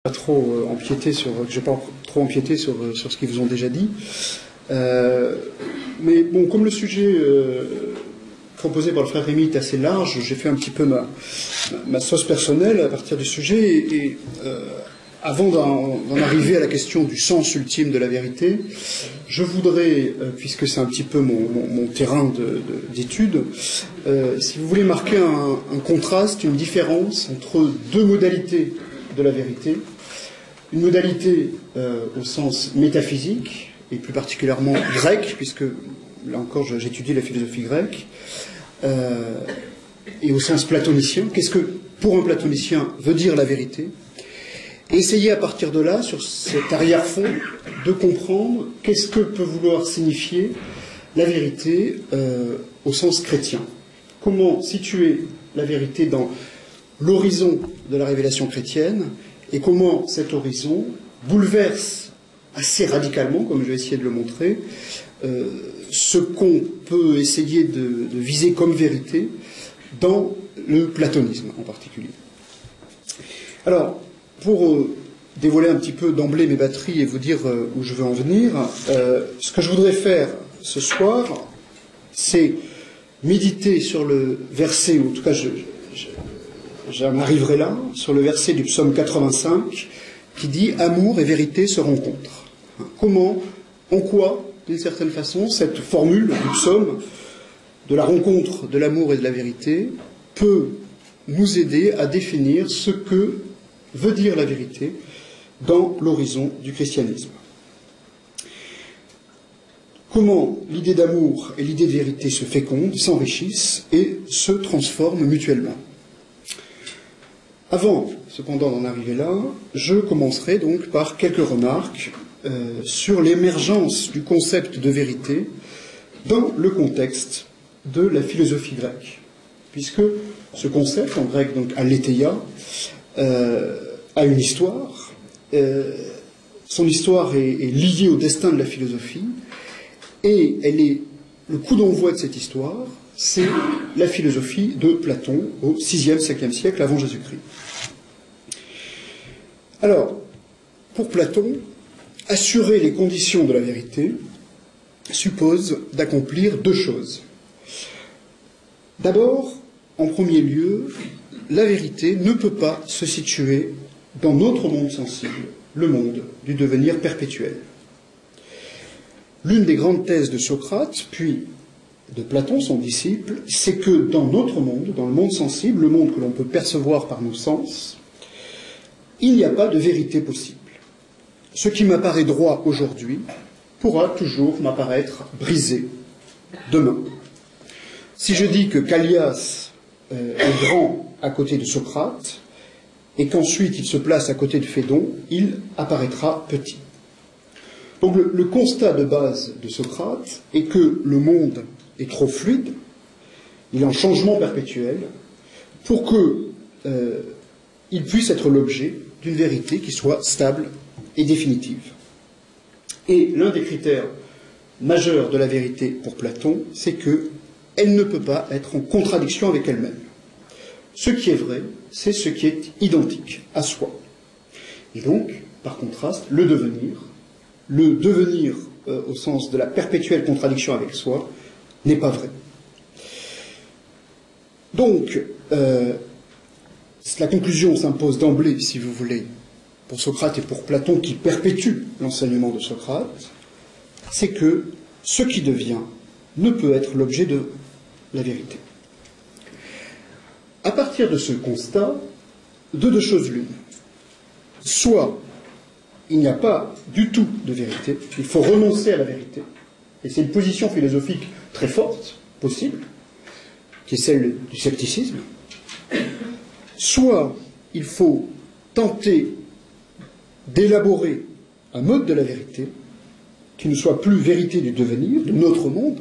Pas trop empiéter sur, que je vais pas trop empiéter sur ce qu'ils vous ont déjà dit. Mais bon, comme le sujet proposé par le frère Rémy est assez large, j'ai fait un petit peu ma sauce personnelle à partir du sujet. Et avant d'en arriver à la question du sens ultime de la vérité, je voudrais, puisque c'est un petit peu mon terrain d'étude, si vous voulez marquer un contraste, une différence entre deux modalités de la vérité. Une modalité au sens métaphysique, et plus particulièrement grecque, puisque là encore j'étudie la philosophie grecque, et au sens platonicien. Qu'est-ce que, pour un platonicien, veut dire la vérité? Et essayer à partir de là, sur cet arrière-fond, de comprendre qu'est-ce que peut vouloir signifier la vérité au sens chrétien. Comment situer la vérité dans l'horizon de la révélation chrétienne, et comment cet horizon bouleverse assez radicalement, comme je vais essayer de le montrer, ce qu'on peut essayer de viser comme vérité dans le platonisme en particulier. Alors, pour dévoiler un petit peu d'emblée mes batteries et vous dire où je veux en venir, ce que je voudrais faire ce soir, c'est méditer sur le verset, ou en tout cas j'en arriverai là, sur le verset du psaume 85, qui dit « Amour et vérité se rencontrent ». Comment, en quoi, d'une certaine façon, cette formule du psaume de la rencontre de l'amour et de la vérité peut nous aider à définir ce que veut dire la vérité dans l'horizon du christianisme. Comment l'idée d'amour et l'idée de vérité se fécondent, s'enrichissent et se transforment mutuellement. Avant, cependant, d'en arriver là, je commencerai donc par quelques remarques sur l'émergence du concept de vérité dans le contexte de la philosophie grecque. Puisque ce concept, en grec donc aletheia, a une histoire. Son histoire est liée au destin de la philosophie, et le coup d'envoi de cette histoire, c'est la philosophie de Platon au 6e, 5e siècle avant Jésus-Christ. Alors, pour Platon, assurer les conditions de la vérité suppose d'accomplir deux choses. D'abord, en premier lieu, la vérité ne peut pas se situer dans notre monde sensible, le monde du devenir perpétuel. L'une des grandes thèses de Socrate, puis de Platon, son disciple, c'est que dans notre monde, dans le monde sensible, le monde que l'on peut percevoir par nos sens, il n'y a pas de vérité possible. Ce qui m'apparaît droit aujourd'hui pourra toujours m'apparaître brisé demain. Si je dis que Callias est grand à côté de Socrate, et qu'ensuite il se place à côté de Phédon, il apparaîtra petit. Donc le constat de base de Socrate est que le monde est trop fluide, il est en changement perpétuel, pour qu'il puisse être l'objet d'une vérité qui soit stable et définitive. Et l'un des critères majeurs de la vérité pour Platon, c'est qu'elle ne peut pas être en contradiction avec elle-même. Ce qui est vrai, c'est ce qui est identique à soi. Et donc, par contraste, le devenir au sens de la perpétuelle contradiction avec soi, n'est pas vrai. Donc, la conclusion s'impose d'emblée, si vous voulez, pour Socrate et pour Platon, qui perpétue l'enseignement de Socrate, c'est que ce qui devient ne peut être l'objet de la vérité. À partir de ce constat, de deux choses l'une. Soit il n'y a pas du tout de vérité, il faut renoncer à la vérité, et c'est une position philosophique très forte, possible, qui est celle du scepticisme. Soit il faut tenter d'élaborer un mode de la vérité qui ne soit plus vérité du devenir, de notre monde,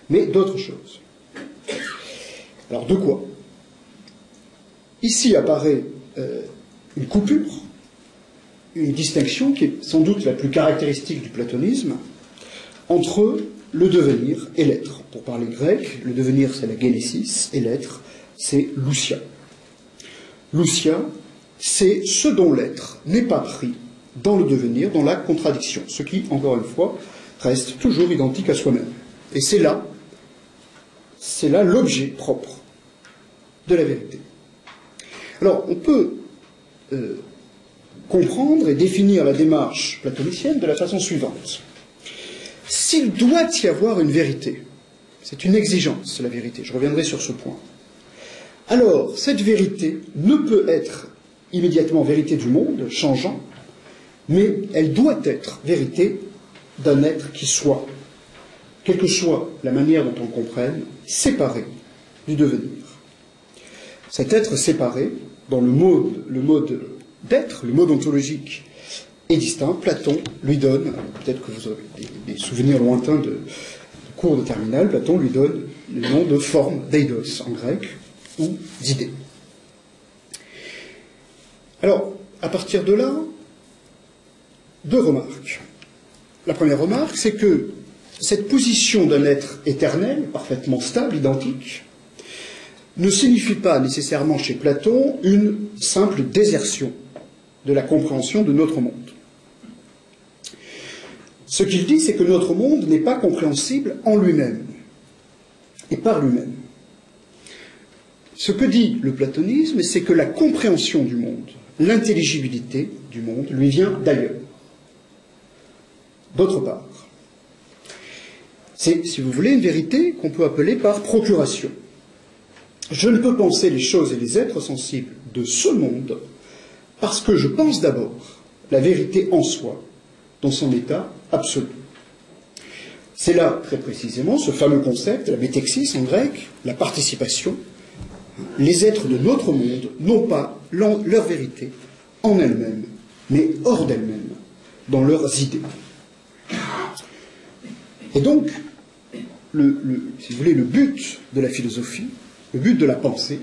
mais d'autre chose. Alors de quoi? Ici apparaît une coupure, une distinction qui est sans doute la plus caractéristique du platonisme entre le devenir et l'être. Pour parler grec, le devenir c'est la génésis et l'être c'est l'ousia. L'ousia, c'est ce dont l'être n'est pas pris dans le devenir, dans la contradiction, ce qui, encore une fois, reste toujours identique à soi-même. Et c'est là l'objet propre de la vérité. Alors, on peut comprendre et définir la démarche platonicienne de la façon suivante. S'il doit y avoir une vérité, c'est une exigence, la vérité, je reviendrai sur ce point, alors cette vérité ne peut être immédiatement vérité du monde, changeant, mais elle doit être vérité d'un être qui soit, quelle que soit la manière dont on le comprenne, séparé du devenir. Cet être séparé, dans le mode d'être, le mode ontologique est distinct. Platon lui donne, peut-être que vous avez des souvenirs lointains de cours de terminale, Platon lui donne le nom de forme, d'eidos en grec, ou d'idée. Alors, à partir de là, deux remarques. La première remarque, c'est que cette position d'un être éternel, parfaitement stable, identique, ne signifie pas nécessairement chez Platon une simple désertion de la compréhension de notre monde. Ce qu'il dit, c'est que notre monde n'est pas compréhensible en lui-même et par lui-même. Ce que dit le platonisme, c'est que la compréhension du monde, l'intelligibilité du monde, lui vient d'ailleurs. D'autre part, c'est, si vous voulez, une vérité qu'on peut appeler par procuration. Je ne peux penser les choses et les êtres sensibles de ce monde parce que je pense d'abord la vérité en soi, dans son état absolu. C'est là, très précisément, ce fameux concept, la métexis en grec, la participation. Les êtres de notre monde n'ont pas leur vérité en elles-mêmes, mais hors d'elles-mêmes, dans leurs idées. Et donc, si vous voulez, le but de la philosophie, le but de la pensée,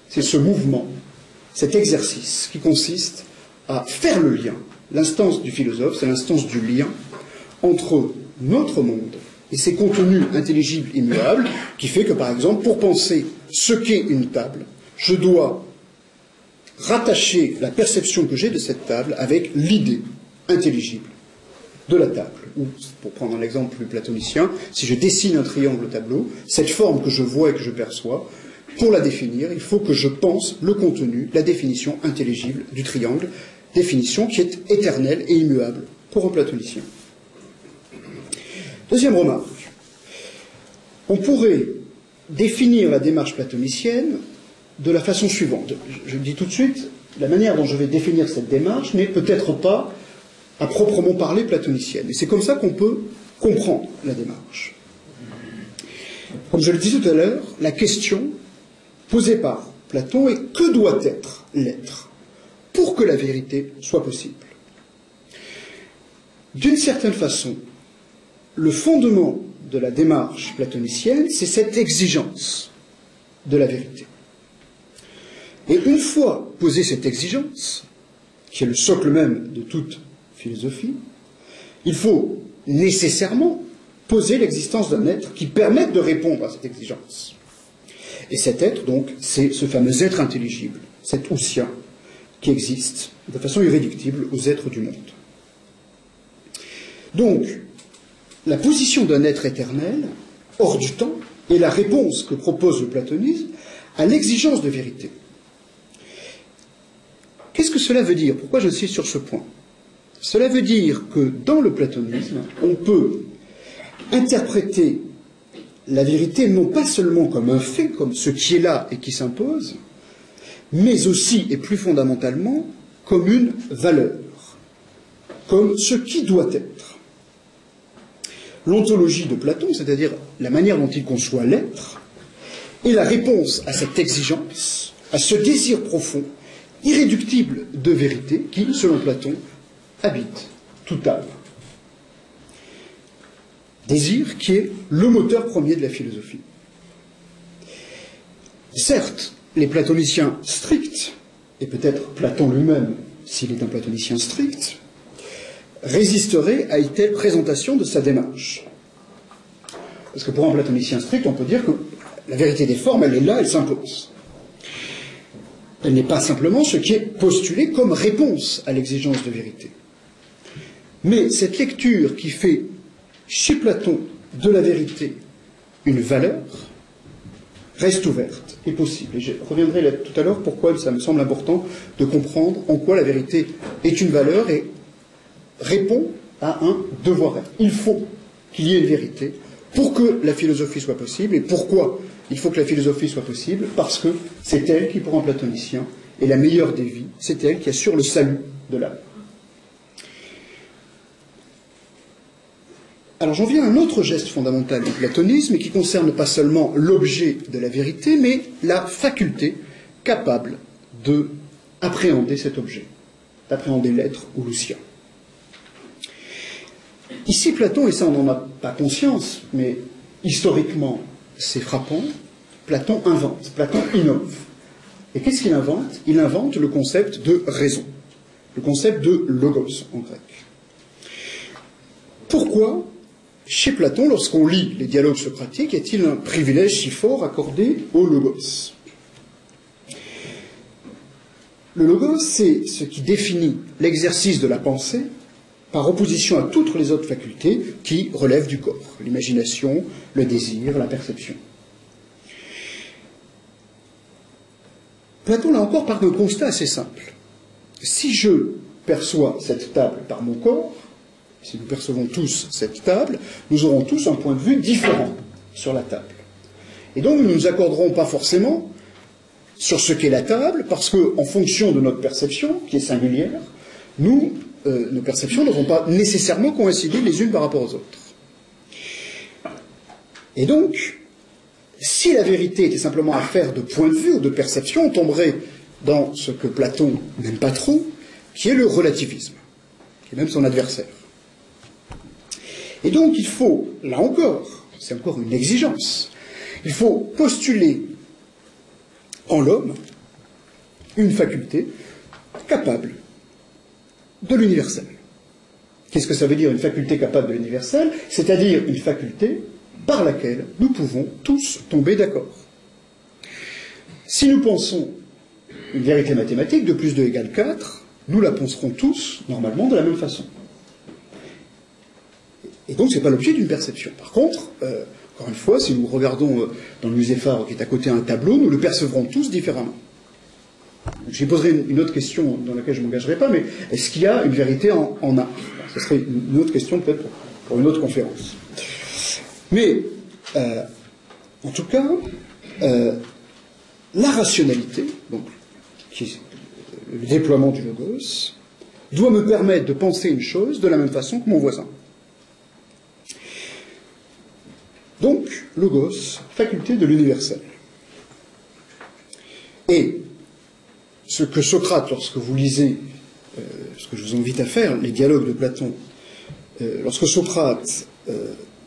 c'est ce mouvement, cet exercice qui consiste à faire le lien. L'instance du philosophe, c'est l'instance du lien entre notre monde et ses contenus intelligibles immuables, qui fait que, par exemple, pour penser ce qu'est une table, je dois rattacher la perception que j'ai de cette table avec l'idée intelligible de la table. Ou, pour prendre un exemple plus platonicien, si je dessine un triangle au tableau, cette forme que je vois et que je perçois, pour la définir, il faut que je pense le contenu, la définition intelligible du triangle, définition qui est éternelle et immuable pour un platonicien. Deuxième remarque. On pourrait définir la démarche platonicienne de la façon suivante. Je le dis tout de suite, la manière dont je vais définir cette démarche n'est peut-être pas à proprement parler platonicienne. Et c'est comme ça qu'on peut comprendre la démarche. Comme je le disais tout à l'heure, la question posée par Platon est: que doit être l'être pour que la vérité soit possible? D'une certaine façon, le fondement de la démarche platonicienne, c'est cette exigence de la vérité. Et une fois posée cette exigence, qui est le socle même de toute philosophie, il faut nécessairement poser l'existence d'un être qui permette de répondre à cette exigence. Et cet être, donc, c'est ce fameux être intelligible, cet ousia, qui existe de façon irréductible aux êtres du monde. Donc, la position d'un être éternel, hors du temps, est la réponse que propose le platonisme à l'exigence de vérité. Qu'est-ce que cela veut dire? Pourquoi j'insiste sur ce point? Cela veut dire que dans le platonisme, on peut interpréter la vérité non pas seulement comme un fait, comme ce qui est là et qui s'impose, mais aussi et plus fondamentalement comme une valeur, comme ce qui doit être. L'ontologie de Platon, c'est-à-dire la manière dont il conçoit l'être, est la réponse à cette exigence, à ce désir profond, irréductible de vérité qui, selon Platon, habite toute âme. Désir qui est le moteur premier de la philosophie. Certes, les platoniciens stricts, et peut-être Platon lui-même, s'il est un platonicien strict, résisteraient à une telle présentation de sa démarche. Parce que pour un platonicien strict, on peut dire que la vérité des formes, elle est là, elle s'impose. La Elle n'est pas simplement ce qui est postulé comme réponse à l'exigence de vérité. Mais cette lecture qui fait, chez Platon, de la vérité une valeur, reste ouverte et possible. Et je reviendrai là tout à l'heure pourquoi ça me semble important de comprendre en quoi la vérité est une valeur et répond à un devoir-être. Il faut qu'il y ait une vérité pour que la philosophie soit possible. Et pourquoi il faut que la philosophie soit possible? Parce que c'est elle qui, pour un platonicien, est la meilleure des vies. C'est elle qui assure le salut de l'âme. Alors j'en viens à un autre geste fondamental du platonisme et qui concerne pas seulement l'objet de la vérité, mais la faculté capable d'appréhender cet objet, d'appréhender l'être ou le sien. Ici, Platon, et ça on n'en a pas conscience, mais historiquement c'est frappant, Platon invente, Platon innove. Et qu'est-ce qu'il invente? Il invente le concept de raison, le concept de logos en grec. Pourquoi, chez Platon, lorsqu'on lit les dialogues socratiques, y a-t-il un privilège si fort accordé au logos? Le logos, c'est ce qui définit l'exercice de la pensée par opposition à toutes les autres facultés qui relèvent du corps, l'imagination, le désir, la perception. Platon, là encore, part d'un constat assez simple. Si je perçois cette table par mon corps, si nous percevons tous cette table, nous aurons tous un point de vue différent sur la table. Et donc nous ne nous accorderons pas forcément sur ce qu'est la table, parce qu'en fonction de notre perception, qui est singulière, nos perceptions ne vont pas nécessairement coïncider les unes par rapport aux autres. Et donc, si la vérité était simplement affaire de point de vue ou de perception, on tomberait dans ce que Platon n'aime pas trop, qui est le relativisme, qui est même son adversaire. Et donc il faut, là encore, c'est encore une exigence, il faut postuler en l'homme une faculté capable de l'universel. Qu'est-ce que ça veut dire, une faculté capable de l'universel? C'est-à-dire une faculté par laquelle nous pouvons tous tomber d'accord. Si nous pensons une vérité mathématique, 2 plus 2 égale 4, nous la penserons tous, normalement, de la même façon. Et donc, ce n'est pas l'objet d'une perception. Par contre, encore une fois, si nous regardons dans le musée Phare qui est à côté un tableau, nous le percevrons tous différemment. Je lui poserai une autre question dans laquelle je ne m'engagerai pas, mais est-ce qu'il y a une vérité en art? Ce serait une autre question peut-être pour une autre conférence. Mais, en tout cas, la rationalité, donc, qui est le déploiement du logos, doit me permettre de penser une chose de la même façon que mon voisin. Donc, logos, faculté de l'universel. Et ce que Socrate, lorsque vous lisez, ce que je vous invite à faire, les dialogues de Platon, lorsque Socrate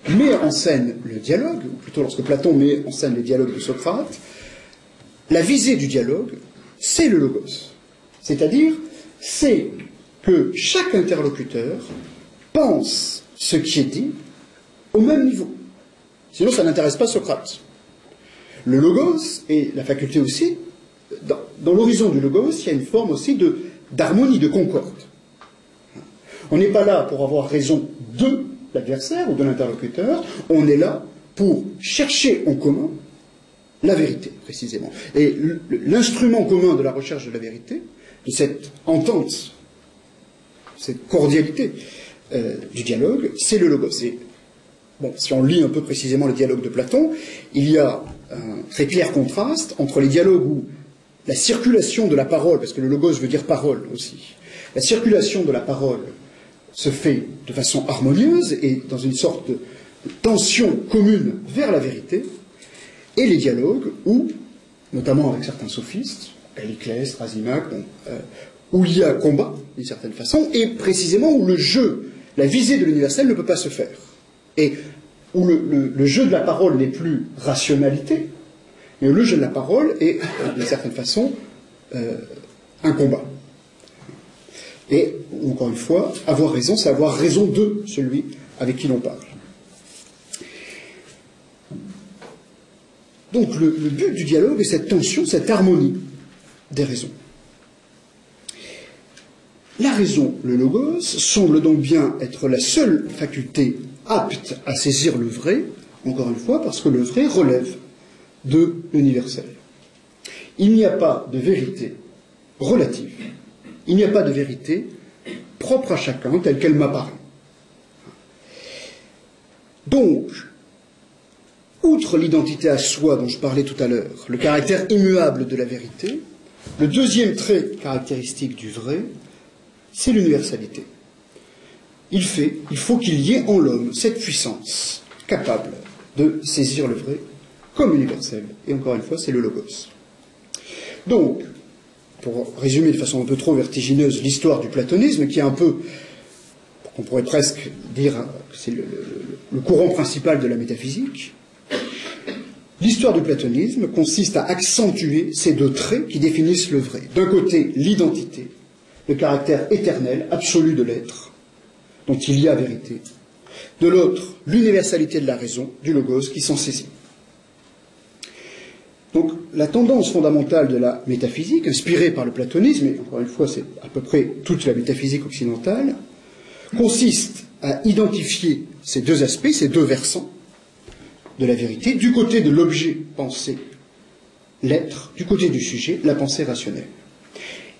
met en scène le dialogue, ou plutôt lorsque Platon met en scène les dialogues de Socrate, la visée du dialogue, c'est le logos. C'est-à-dire, c'est que chaque interlocuteur pense ce qui est dit au même niveau. Sinon, ça n'intéresse pas Socrate. Le logos, et la faculté aussi, dans l'horizon du logos, il y a une forme aussi d'harmonie, de concorde. On n'est pas là pour avoir raison de l'adversaire ou de l'interlocuteur, on est là pour chercher en commun la vérité, précisément. Et l'instrument commun de la recherche de la vérité, de cette entente, cette cordialité du dialogue, c'est le logos. Et, bon, si on lit un peu précisément le dialogue de Platon, il y a un très clair contraste entre les dialogues où la circulation de la parole, parce que le logos veut dire parole aussi, la circulation de la parole se fait de façon harmonieuse et dans une sorte de tension commune vers la vérité, et les dialogues où, notamment avec certains sophistes, Calliclès, Thrasymach, où il y a combat, d'une certaine façon, et précisément où le jeu, la visée de l'universel ne peut pas se faire. Et où le jeu de la parole n'est plus rationalité, mais le jeu de la parole est, d'une certaine façon, un combat. Et, encore une fois, avoir raison, c'est avoir raison de celui avec qui l'on parle. Donc le but du dialogue est cette tension, cette harmonie des raisons. La raison, le logos, semble donc bien être la seule faculté apte à saisir le vrai, encore une fois, parce que le vrai relève de l'universel. Il n'y a pas de vérité relative, il n'y a pas de vérité propre à chacun telle qu'elle m'apparaît. Donc, outre l'identité à soi dont je parlais tout à l'heure, le caractère immuable de la vérité, le deuxième trait caractéristique du vrai, c'est l'universalité. Il faut qu'il y ait en l'homme cette puissance capable de saisir le vrai comme universel. Et encore une fois, c'est le logos. Donc, pour résumer de façon un peu trop vertigineuse l'histoire du platonisme, qui est un peu, on pourrait presque dire que c'est le courant principal de la métaphysique, l'histoire du platonisme consiste à accentuer ces deux traits qui définissent le vrai. D'un côté, l'identité, le caractère éternel, absolu de l'être, dont il y a vérité. De l'autre, l'universalité de la raison, du logos, qui s'en saisit. Donc, la tendance fondamentale de la métaphysique, inspirée par le platonisme, et encore une fois, c'est à peu près toute la métaphysique occidentale, consiste à identifier ces deux aspects, ces deux versants de la vérité, du côté de l'objet pensé, l'être, du côté du sujet, la pensée rationnelle.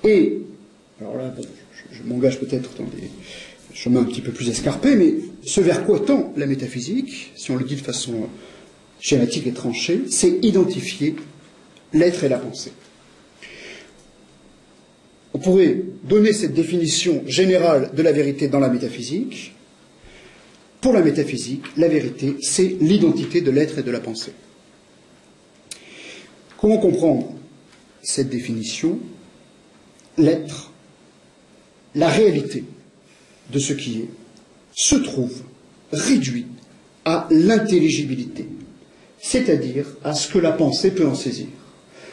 Et, alors là, bon, je m'engage peut-être dans des chemins un petit peu plus escarpés, mais ce vers quoi tend la métaphysique, si on le dit de façon schématique et tranchée, c'est identifier l'être et la pensée. On pourrait donner cette définition générale de la vérité dans la métaphysique. Pour la métaphysique, la vérité, c'est l'identité de l'être et de la pensée. Comment comprendre cette définition? L'être, la réalité de ce qui est, se trouve réduit à l'intelligibilité, c'est-à-dire à ce que la pensée peut en saisir.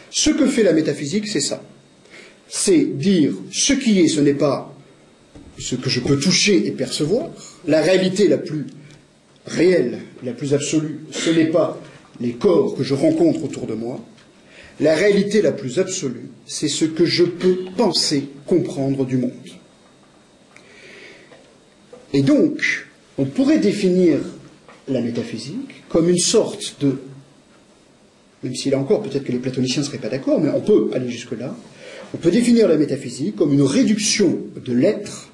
Ce que fait la métaphysique, c'est ça. C'est dire ce qui est, ce n'est pas ce que je peux toucher et percevoir. La réalité la plus réelle, la plus absolue, ce n'est pas les corps que je rencontre autour de moi. La réalité la plus absolue, c'est ce que je peux penser, comprendre du monde. Et donc, on pourrait définir la métaphysique comme une sorte de, même si là encore, peut-être que les platoniciens ne seraient pas d'accord, mais on peut aller jusque-là, on peut définir la métaphysique comme une réduction de l'être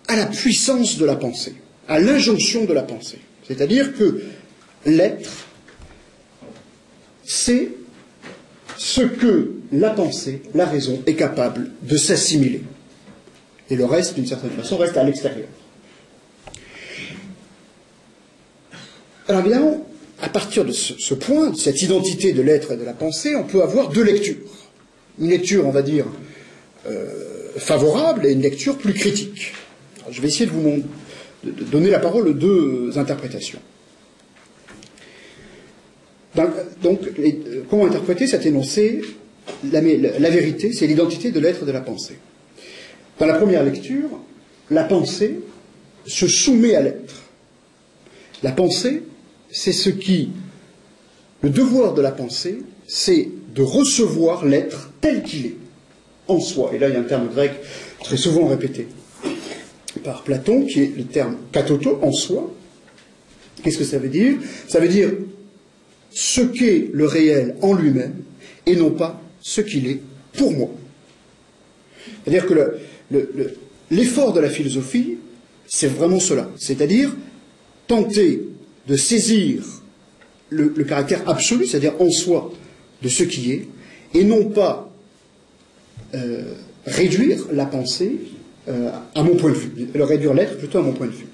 à la puissance de la pensée, à l'injonction de la pensée. C'est-à-dire que l'être, c'est ce que la pensée, la raison, est capable de s'assimiler. Et le reste, d'une certaine façon, reste à l'extérieur. Alors évidemment, à partir de ce point, de cette identité de l'être et de la pensée, on peut avoir deux lectures. Une lecture, on va dire, favorable et une lecture plus critique. Alors, je vais essayer de donner la parole aux deux interprétations. Donc, comment interpréter cet énoncé? La vérité, c'est l'identité de l'être et de la pensée. Dans la première lecture, la pensée se soumet à l'être. La pensée, c'est ce qui... Le devoir de la pensée, c'est de recevoir l'être tel qu'il est, en soi. Et là, il y a un terme grec très souvent répété par Platon, qui est le terme katoto, en soi. Qu'est-ce que ça veut dire? Ça veut dire ce qu'est le réel en lui-même, et non pas ce qu'il est pour moi. C'est-à-dire que l'effort de la philosophie, c'est vraiment cela. C'est-à-dire tenter de saisir le caractère absolu, c'est-à-dire en soi, de ce qui est, et non pas réduire la pensée à mon point de vue, réduire l'être plutôt à mon point de vue.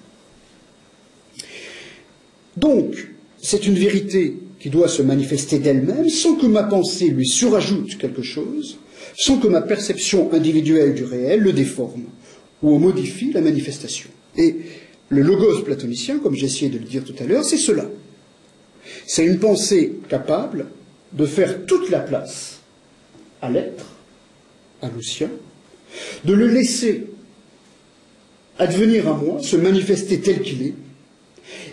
Donc, c'est une vérité qui doit se manifester d'elle-même sans que ma pensée lui surajoute quelque chose, sans que ma perception individuelle du réel le déforme ou en modifie la manifestation. Et le logos platonicien, comme j'ai essayé de le dire tout à l'heure, c'est cela. C'est une pensée capable de faire toute la place à l'être, à l'ousia, de le laisser advenir à moi, se manifester tel qu'il est,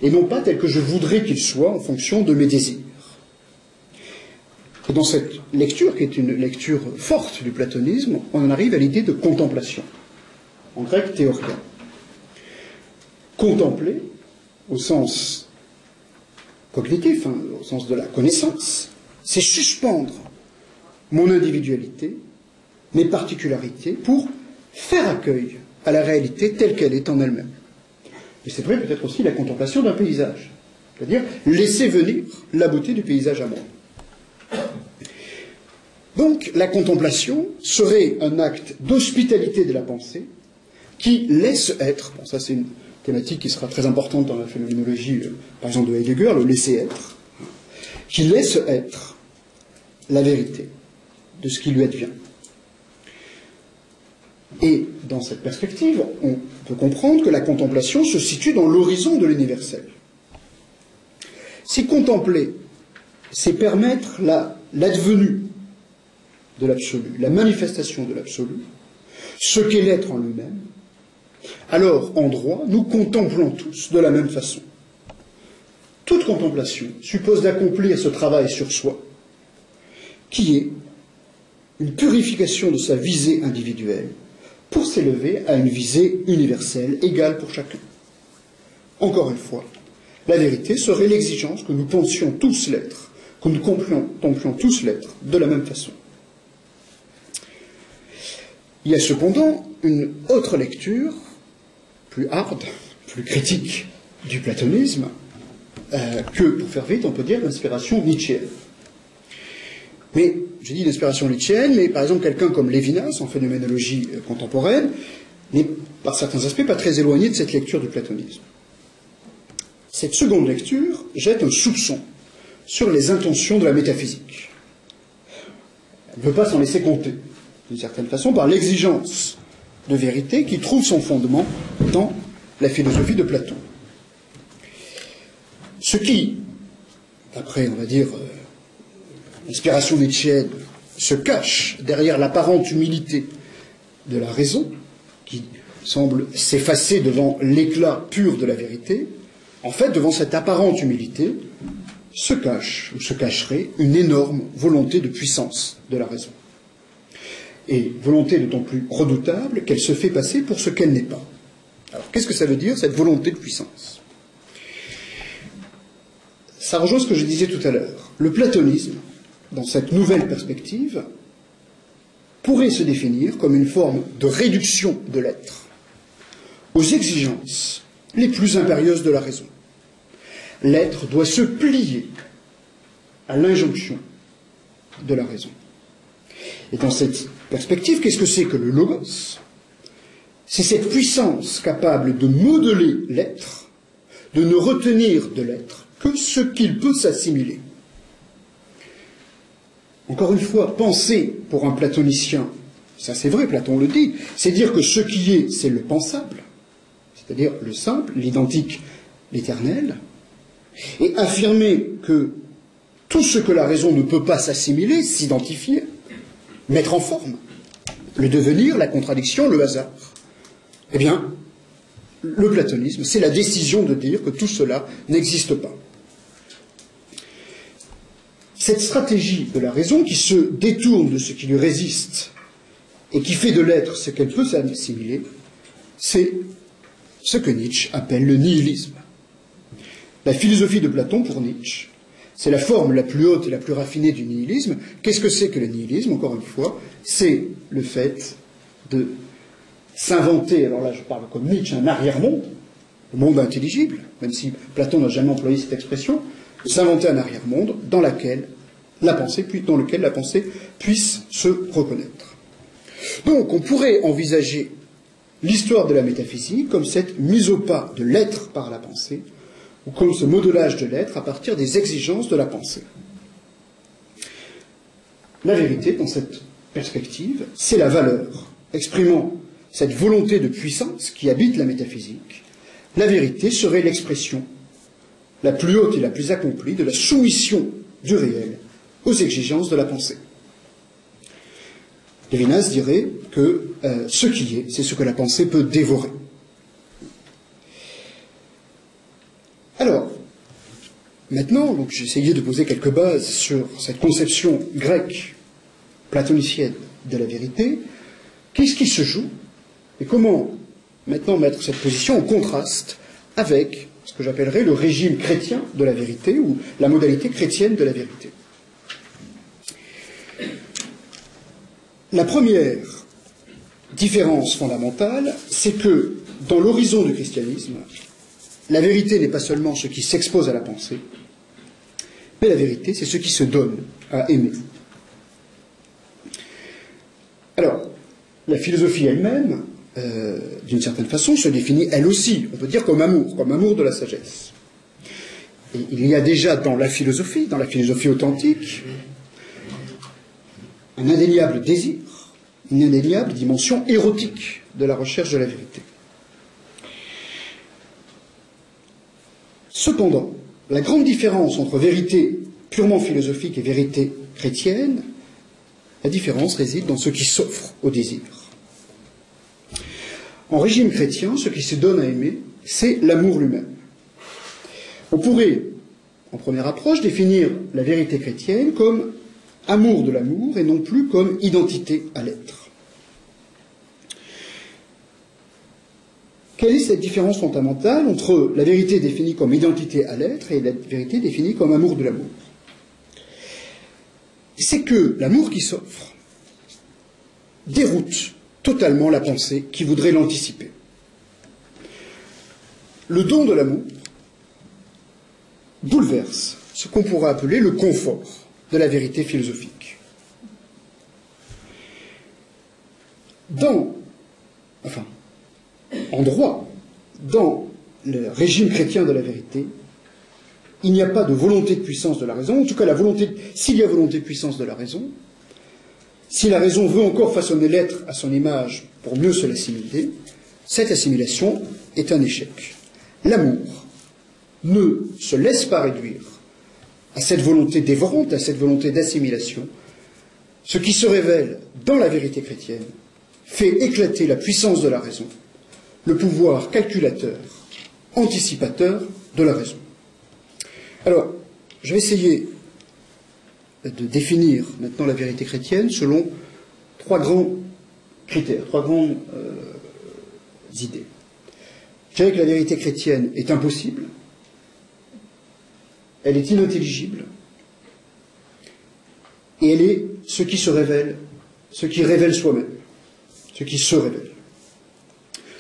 et non pas tel que je voudrais qu'il soit en fonction de mes désirs. Et dans cette lecture, qui est une lecture forte du platonisme, on en arrive à l'idée de contemplation, en grec théoria. Contempler, au sens cognitif, hein, au sens de la connaissance, c'est suspendre mon individualité, mes particularités, pour faire accueil à la réalité telle qu'elle est en elle-même. Et c'est vrai peut-être aussi la contemplation d'un paysage, c'est-à-dire laisser venir la beauté du paysage à moi. Donc la contemplation serait un acte d'hospitalité de la pensée qui laisse être, bon ça c'est une thématique qui sera très importante dans la phénoménologie, par exemple de Heidegger, le laisser être, qui laisse être la vérité de ce qui lui advient. Et dans cette perspective, on peut comprendre que la contemplation se situe dans l'horizon de l'universel. Si contempler, c'est permettre l'advenu de l'absolu, la manifestation de l'absolu, ce qu'est l'être en lui-même, alors, en droit, nous contemplons tous de la même façon. Toute contemplation suppose d'accomplir ce travail sur soi, qui est une purification de sa visée individuelle, pour s'élever à une visée universelle, égale pour chacun. Encore une fois, la vérité serait l'exigence que nous pensions tous l'être, que nous contemplions tous l'être de la même façon. Il y a cependant une autre lecture, plus hard, plus critique du platonisme, que, pour faire vite, on peut dire l'inspiration nietzschéenne. Mais, j'ai dit l'inspiration nietzschéenne, mais par exemple quelqu'un comme Lévinas, en phénoménologie contemporaine, n'est, par certains aspects, pas très éloigné de cette lecture du platonisme. Cette seconde lecture jette un soupçon sur les intentions de la métaphysique. Elle ne veut pas s'en laisser compter, d'une certaine façon, par l'exigence de vérité qui trouve son fondement dans la philosophie de Platon. Ce qui, d'après, on va dire, l'inspiration nietzschéenne, se cache derrière l'apparente humilité de la raison, qui semble s'effacer devant l'éclat pur de la vérité, en fait, devant cette apparente humilité, se cache, ou se cacherait, une énorme volonté de puissance de la raison. Et volonté d'autant plus redoutable qu'elle se fait passer pour ce qu'elle n'est pas. Alors, qu'est-ce que ça veut dire, cette volonté de puissance? Ça rejoint ce que je disais tout à l'heure. Le platonisme, dans cette nouvelle perspective, pourrait se définir comme une forme de réduction de l'être aux exigences les plus impérieuses de la raison. L'être doit se plier à l'injonction de la raison. Et dans cette perspective, qu'est-ce que c'est que le logos? C'est cette puissance capable de modeler l'être, de ne retenir de l'être que ce qu'il peut s'assimiler. Encore une fois, penser pour un platonicien, ça c'est vrai, Platon le dit, c'est dire que ce qui est, c'est le pensable, c'est-à-dire le simple, l'identique, l'éternel, et affirmer que tout ce que la raison ne peut pas s'assimiler, s'identifier, mettre en forme, le devenir, la contradiction, le hasard, eh bien, le platonisme, c'est la décision de dire que tout cela n'existe pas. Cette stratégie de la raison qui se détourne de ce qui lui résiste et qui fait de l'être ce qu'elle peut s'assimiler, c'est ce que Nietzsche appelle le nihilisme. La philosophie de Platon, pour Nietzsche, c'est la forme la plus haute et la plus raffinée du nihilisme. Qu'est-ce que c'est que le nihilisme? Encore une fois, c'est le fait de s'inventer, alors là je parle comme Nietzsche, un arrière-monde, le monde intelligible, même si Platon n'a jamais employé cette expression, s'inventer un arrière-monde dans lequel la pensée puisse se reconnaître. Donc on pourrait envisager l'histoire de la métaphysique comme cette mise au pas de l'être par la pensée, ou comme ce modelage de l'être à partir des exigences de la pensée. La vérité, dans cette perspective, c'est la valeur, exprimant cette volonté de puissance qui habite la métaphysique. La vérité serait l'expression la plus haute et la plus accomplie de la soumission du réel aux exigences de la pensée. Lévinas dirait que ce qui est, c'est ce que la pensée peut dévorer. Alors, maintenant, donc j'ai essayé de poser quelques bases sur cette conception grecque platonicienne de la vérité. Qu'est-ce qui se joue et comment maintenant mettre cette position en contraste avec ce que j'appellerais le régime chrétien de la vérité ou la modalité chrétienne de la vérité. La première différence fondamentale, c'est que dans l'horizon du christianisme, la vérité n'est pas seulement ce qui s'expose à la pensée, mais la vérité, c'est ce qui se donne à aimer. Alors, la philosophie elle-même, d'une certaine façon, se définit elle aussi, on peut dire comme amour de la sagesse. Et il y a déjà dans la philosophie authentique, un indéniable désir, une indéniable dimension érotique de la recherche de la vérité. Cependant, la grande différence entre vérité purement philosophique et vérité chrétienne, la différence réside dans ce qui s'offre au désir. En régime chrétien, ce qui se donne à aimer, c'est l'amour lui-même. On pourrait, en première approche, définir la vérité chrétienne comme amour de l'amour et non plus comme identité à l'être. Quelle est cette différence fondamentale entre la vérité définie comme identité à l'être et la vérité définie comme amour de l'amour? C'est que l'amour qui s'offre déroute totalement la pensée qui voudrait l'anticiper. Le don de l'amour bouleverse ce qu'on pourrait appeler le confort de la vérité philosophique. En droit, dans le régime chrétien de la vérité, il n'y a pas de volonté de puissance de la raison. En tout cas, s'il y a volonté de puissance de la raison, si la raison veut encore façonner l'être à son image pour mieux se l'assimiler, cette assimilation est un échec. L'amour ne se laisse pas réduire à cette volonté dévorante, à cette volonté d'assimilation. Ce qui se révèle dans la vérité chrétienne fait éclater la puissance de la raison, le pouvoir calculateur, anticipateur de la raison. Alors, je vais essayer de définir maintenant la vérité chrétienne selon trois grands critères, trois grandes idées. Je dirais que la vérité chrétienne est impossible, elle est inintelligible, et elle est ce qui se révèle, ce qui révèle soi-même, ce qui se révèle.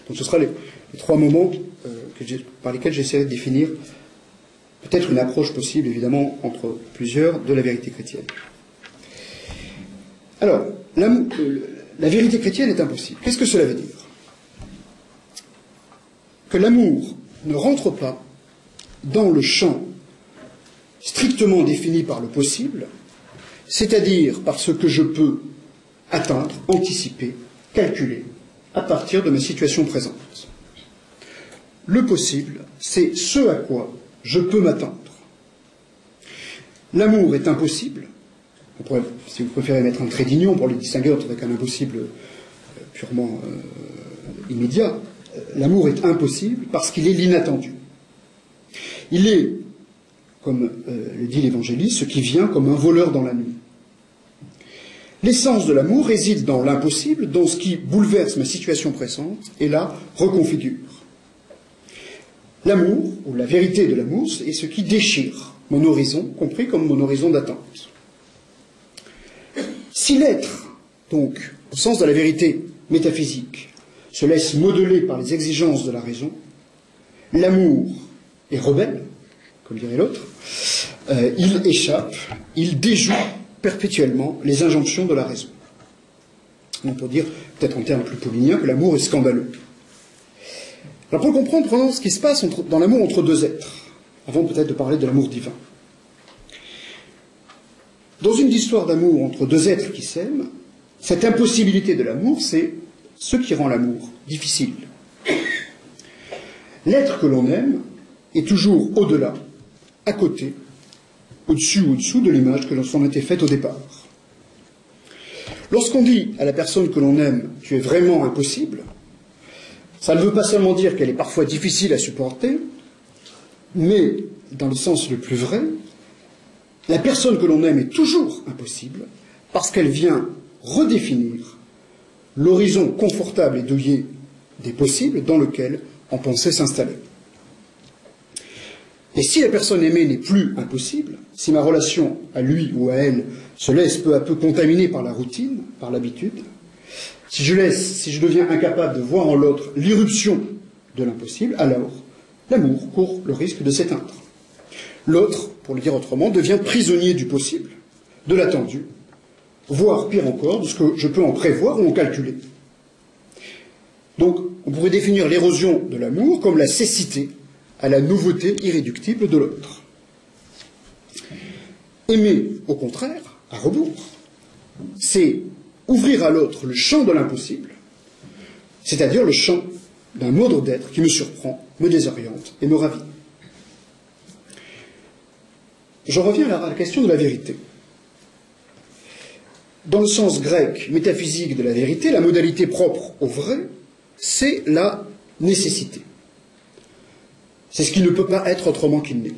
Donc ce sera les trois moments par lesquels j'essaierai de définir peut-être une approche possible, évidemment, entre plusieurs, de la vérité chrétienne. Alors, la vérité chrétienne est impossible. Qu'est-ce que cela veut dire? Que l'amour ne rentre pas dans le champ strictement défini par le possible, c'est-à-dire par ce que je peux atteindre, anticiper, calculer, à partir de ma situation présente. Le possible, c'est ce à quoi je peux m'attendre. L'amour est impossible. On pourrait, si vous préférez, mettre un trait d'union pour le distinguer avec un impossible purement immédiat. L'amour est impossible parce qu'il est l'inattendu. Il est, comme le dit l'Évangéliste, ce qui vient comme un voleur dans la nuit. L'essence de l'amour réside dans l'impossible, dans ce qui bouleverse ma situation présente et la reconfigure. L'amour, ou la vérité de l'amour, est ce qui déchire mon horizon, compris comme mon horizon d'attente. Si l'être, donc, au sens de la vérité métaphysique, se laisse modeler par les exigences de la raison, l'amour est rebelle, comme dirait l'autre, il échappe, il déjoue perpétuellement les injonctions de la raison. On peut dire, peut-être en termes plus pauliniens, que l'amour est scandaleux. Alors pour comprendre, prenons ce qui se passe dans l'amour entre deux êtres, avant peut-être de parler de l'amour divin. Dans une histoire d'amour entre deux êtres qui s'aiment, cette impossibilité de l'amour, c'est ce qui rend l'amour difficile. L'être que l'on aime est toujours au-delà, à côté, au-dessus ou au-dessous de l'image que l'on s'en était faite au départ. Lorsqu'on dit à la personne que l'on aime « tu es vraiment impossible », ça ne veut pas seulement dire qu'elle est parfois difficile à supporter, mais dans le sens le plus vrai, la personne que l'on aime est toujours impossible parce qu'elle vient redéfinir l'horizon confortable et douillet des possibles dans lequel on pensait s'installer. Et si la personne aimée n'est plus impossible, si ma relation à lui ou à elle se laisse peu à peu contaminer par la routine, par l'habitude, si je deviens incapable de voir en l'autre l'irruption de l'impossible, alors l'amour court le risque de s'éteindre. L'autre, pour le dire autrement, devient prisonnier du possible, de l'attendu, voire pire encore, de ce que je peux en prévoir ou en calculer. Donc, on pourrait définir l'érosion de l'amour comme la cécité à la nouveauté irréductible de l'autre. Aimer, au contraire, à rebours, c'est ouvrir à l'autre le champ de l'impossible, c'est-à-dire le champ d'un mode d'être qui me surprend, me désoriente et me ravit. J'en reviens à la question de la vérité. Dans le sens grec métaphysique de la vérité, la modalité propre au vrai, c'est la nécessité. C'est ce qui ne peut pas être autrement qu'il n'est.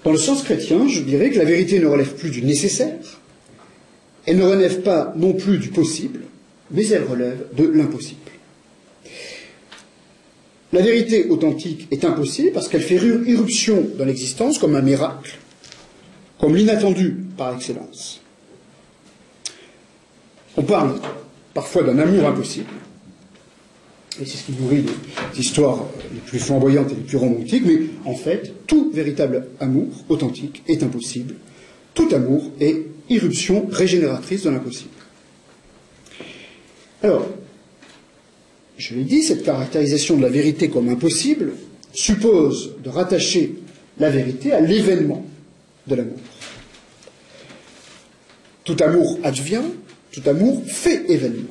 Dans le sens chrétien, je dirais que la vérité ne relève plus du nécessaire, elle ne relève pas non plus du possible, mais elle relève de l'impossible. La vérité authentique est impossible parce qu'elle fait irruption dans l'existence comme un miracle, comme l'inattendu par excellence. On parle parfois d'un amour impossible, et c'est ce qui nourrit les histoires les plus flamboyantes et les plus romantiques, mais en fait, tout véritable amour authentique est impossible. Tout amour est irruption régénératrice de l'impossible. Alors, je l'ai dit, cette caractérisation de la vérité comme impossible suppose de rattacher la vérité à l'événement de l'amour. Tout amour advient, tout amour fait événement.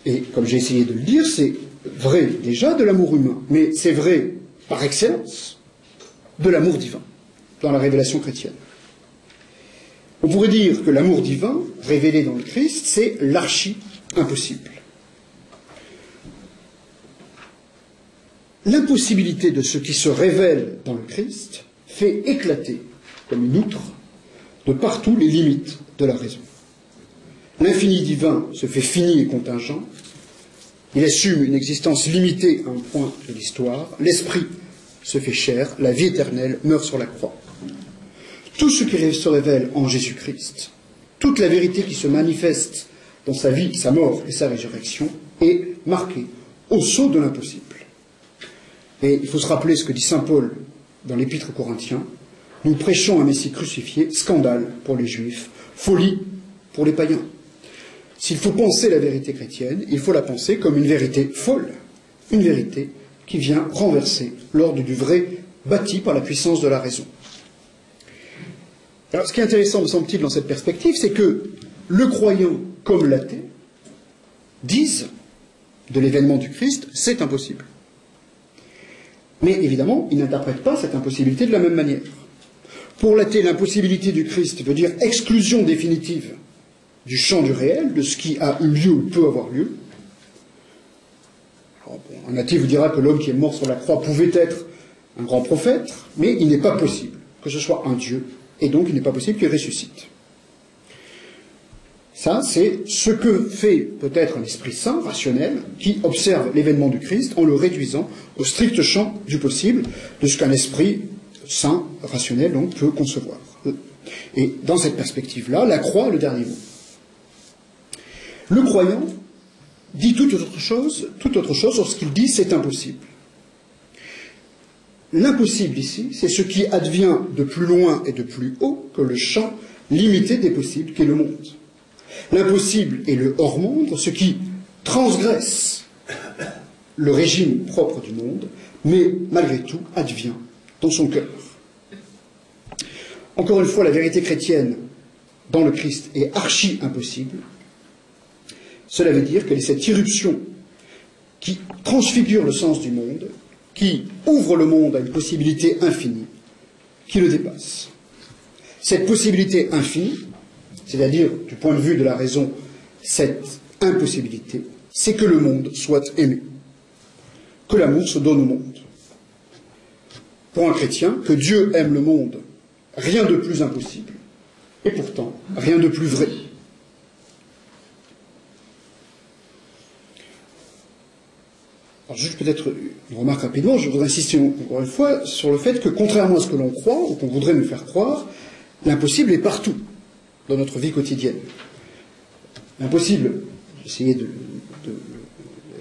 Et comme j'ai essayé de le dire, c'est vrai déjà de l'amour humain, mais c'est vrai par excellence de l'amour divin dans la révélation chrétienne. On pourrait dire que l'amour divin révélé dans le Christ, c'est l'archi-impossible. L'impossibilité de ce qui se révèle dans le Christ fait éclater, comme une outre, de partout les limites de la raison. L'infini divin se fait fini et contingent, il assume une existence limitée à un point de l'histoire, l'esprit se fait chair, la vie éternelle meurt sur la croix. Tout ce qui se révèle en Jésus-Christ, toute la vérité qui se manifeste dans sa vie, sa mort et sa résurrection, est marquée au sceau de l'impossible. Et il faut se rappeler ce que dit saint Paul dans l'Épître aux Corinthiens, nous prêchons un Messie crucifié, scandale pour les Juifs, folie pour les païens. S'il faut penser la vérité chrétienne, il faut la penser comme une vérité folle, une vérité qui vient renverser l'ordre du vrai bâti par la puissance de la raison. Alors, ce qui est intéressant, me semble-t-il, dans cette perspective, c'est que le croyant comme l'athée disent de l'événement du Christ, c'est impossible. Mais évidemment, ils n'interprètent pas cette impossibilité de la même manière. Pour l'athée, l'impossibilité du Christ veut dire exclusion définitive du champ du réel, de ce qui a eu lieu ou peut avoir lieu. Alors, bon, un athée vous dira que l'homme qui est mort sur la croix pouvait être un grand prophète, mais il n'est pas possible que ce soit un Dieu, et donc il n'est pas possible qu'il ressuscite. Ça, c'est ce que fait peut-être un esprit saint, rationnel, qui observe l'événement du Christ en le réduisant au strict champ du possible, de ce qu'un esprit saint, rationnel, donc, peut concevoir. Et dans cette perspective-là, la croix a le dernier mot. Le croyant dit toute autre chose lorsqu'il dit c'est impossible. L'impossible ici, c'est ce qui advient de plus loin et de plus haut que le champ limité des possibles qu'est le monde. L'impossible est le hors-monde, ce qui transgresse le régime propre du monde, mais malgré tout advient dans son cœur. Encore une fois, la vérité chrétienne dans le Christ est archi-impossible. Cela veut dire qu'elle est cette irruption qui transfigure le sens du monde, qui ouvre le monde à une possibilité infinie, qui le dépasse. Cette possibilité infinie, c'est-à-dire, du point de vue de la raison, cette impossibilité, c'est que le monde soit aimé, que l'amour se donne au monde. pour un chrétien, que Dieu aime le monde, rien de plus impossible, et pourtant rien de plus vrai. Alors juste peut-être une remarque rapidement, je voudrais insister encore une fois sur le fait que contrairement à ce que l'on croit, ou qu'on voudrait nous faire croire, l'impossible est partout dans notre vie quotidienne. L'impossible, j'essayais de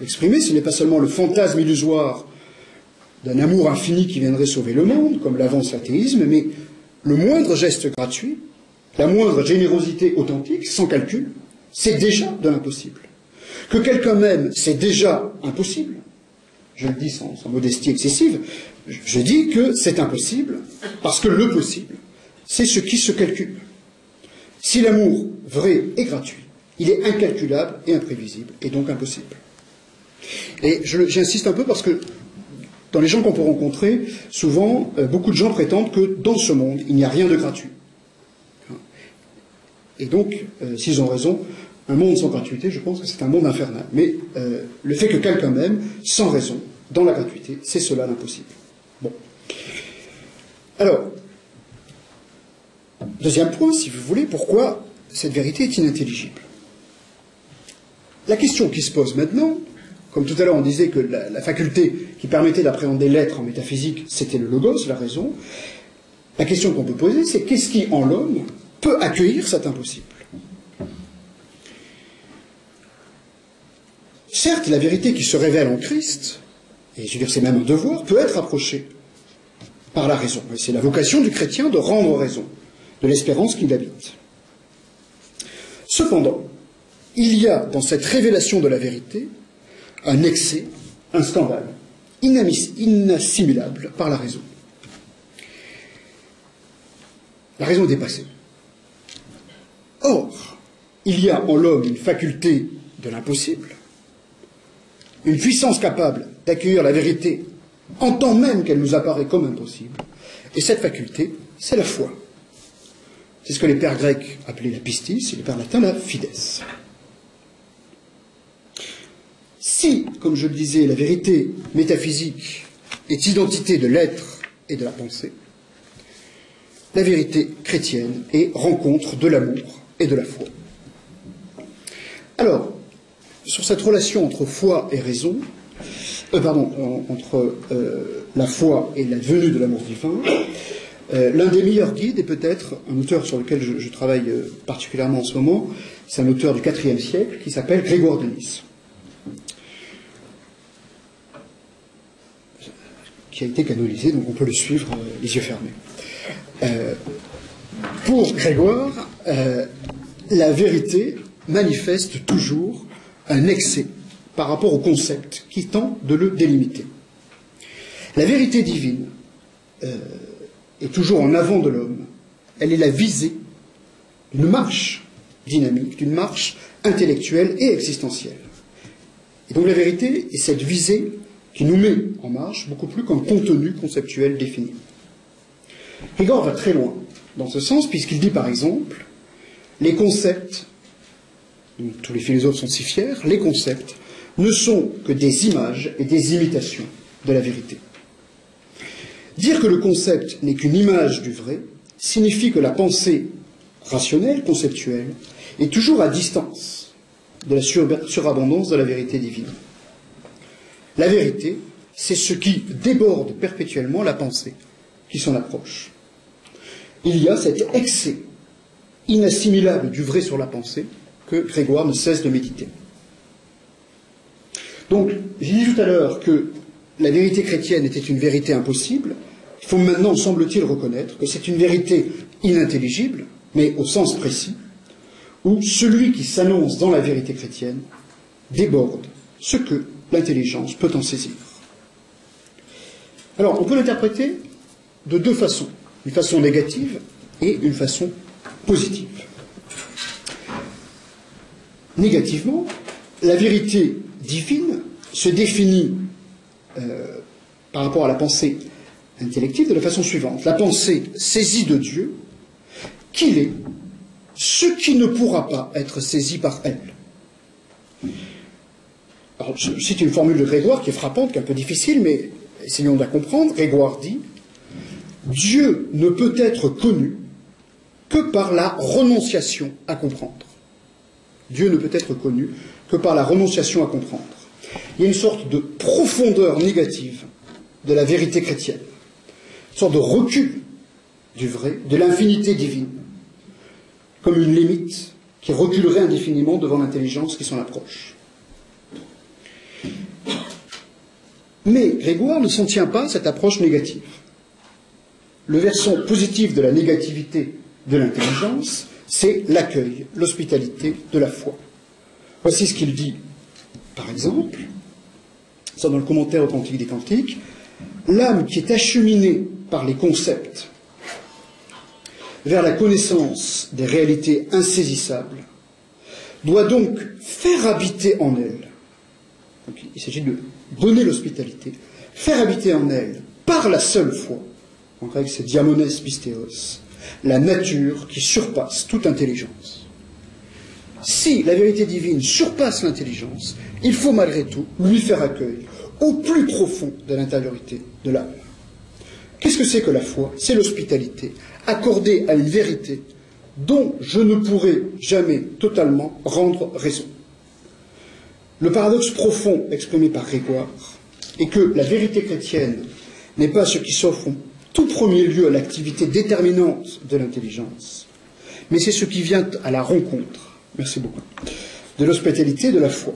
l'exprimer, ce n'est pas seulement le fantasme illusoire d'un amour infini qui viendrait sauver le monde, comme l'avance l'athéisme, mais le moindre geste gratuit, la moindre générosité authentique, sans calcul, c'est déjà de l'impossible. Que quelqu'un m'aime, c'est déjà impossible. Je le dis sans modestie excessive, je dis que c'est impossible, parce que le possible, c'est ce qui se calcule. Si l'amour vrai et gratuit, il est incalculable et imprévisible, et donc impossible. Et j'insiste un peu parce que dans les gens qu'on peut rencontrer, souvent, beaucoup de gens prétendent que dans ce monde, il n'y a rien de gratuit. Et donc, s'ils ont raison, un monde sans gratuité, je pense que c'est un monde infernal. Mais le fait que quelqu'un m'aime, sans raison, dans la gratuité, c'est cela l'impossible. Bon. Alors, deuxième point, si vous voulez, pourquoi cette vérité est inintelligible? La question qui se pose maintenant, comme tout à l'heure on disait que la faculté qui permettait d'appréhender l'être en métaphysique, c'était le logos, la raison, la question qu'on peut poser, c'est qu'est-ce qui, en l'homme, peut accueillir cet impossible? Certes, la vérité qui se révèle en Christ, et je veux dire c'est même un devoir, peut être approchée par la raison. Et c'est la vocation du chrétien de rendre raison de l'espérance qui l'habite. Cependant, il y a dans cette révélation de la vérité un excès, un scandale, inassimilable par la raison. La raison est dépassée. Or, il y a en l'homme une faculté de l'impossible, une puissance capable d'accueillir la vérité en tant même qu'elle nous apparaît comme impossible, et cette faculté, c'est la foi. C'est ce que les pères grecs appelaient la pistis et les pères latins la fides. Si, comme je le disais, la vérité métaphysique est identité de l'être et de la pensée, la vérité chrétienne est rencontre de l'amour et de la foi. Alors, sur cette relation entre foi et raison, entre la foi et la venue de l'amour divin, l'un des meilleurs guides est peut-être un auteur sur lequel je travaille particulièrement en ce moment, c'est un auteur du IVe siècle qui s'appelle Grégoire de Nice, qui a été canonisé, donc on peut le suivre les yeux fermés. Pour Grégoire, la vérité manifeste toujours un excès par rapport au concept qui tend de le délimiter. La vérité divine est toujours en avant de l'homme. Elle est la visée d'une marche dynamique, d'une marche intellectuelle et existentielle. Et donc la vérité est cette visée qui nous met en marche beaucoup plus qu'un contenu conceptuel défini. Grégoire va très loin dans ce sens, puisqu'il dit par exemple, les concepts, dont tous les philosophes sont si fiers, les concepts ne sont que des images et des imitations de la vérité. Dire que le concept n'est qu'une image du vrai signifie que la pensée rationnelle, conceptuelle, est toujours à distance de la surabondance de la vérité divine. La vérité, c'est ce qui déborde perpétuellement la pensée qui s'en approche. Il y a cet excès inassimilable du vrai sur la pensée que Grégoire ne cesse de méditer. Donc, j'ai dit tout à l'heure que la vérité chrétienne était une vérité impossible. Il faut maintenant, semble-t-il, reconnaître que c'est une vérité inintelligible, mais au sens précis, où celui qui s'annonce dans la vérité chrétienne déborde ce que l'intelligence peut en saisir. Alors, on peut l'interpréter de deux façons, une façon négative et une façon positive. Négativement, la vérité divine se définit par rapport à la pensée intellective de la façon suivante. La pensée saisit de Dieu qu'il est ce qui ne pourra pas être saisi par elle. Alors, je cite une formule de Grégoire qui est frappante, qui est un peu difficile, mais essayons de la comprendre. Grégoire dit Dieu ne peut être connu que par la renonciation à comprendre. Dieu ne peut être connu que par la renonciation à comprendre. Il y a une sorte de profondeur négative de la vérité chrétienne, une sorte de recul du vrai, de l'infinité divine, comme une limite qui reculerait indéfiniment devant l'intelligence qui s'en approche. Mais Grégoire ne s'en tient pas à cette approche négative. Le versant positif de la négativité de l'intelligence, c'est l'accueil, l'hospitalité de la foi. Voici ce qu'il dit, par exemple, ça dans le commentaire au Cantique des Cantiques, l'âme qui est acheminée par les concepts vers la connaissance des réalités insaisissables doit donc faire habiter en elle, donc il s'agit de donner l'hospitalité, faire habiter en elle, par la seule foi, en grec c'est diamones pistéos, la nature qui surpasse toute intelligence. Si la vérité divine surpasse l'intelligence, il faut malgré tout lui faire accueil au plus profond de l'intériorité de l'âme. Qu'est-ce que c'est que la foi? C'est l'hospitalité accordée à une vérité dont je ne pourrai jamais totalement rendre raison. Le paradoxe profond exprimé par Grégoire est que la vérité chrétienne n'est pas ce qui s'offre en tout premier lieu à l'activité déterminante de l'intelligence, mais c'est ce qui vient à la rencontre, merci beaucoup, de l'hospitalité de la foi.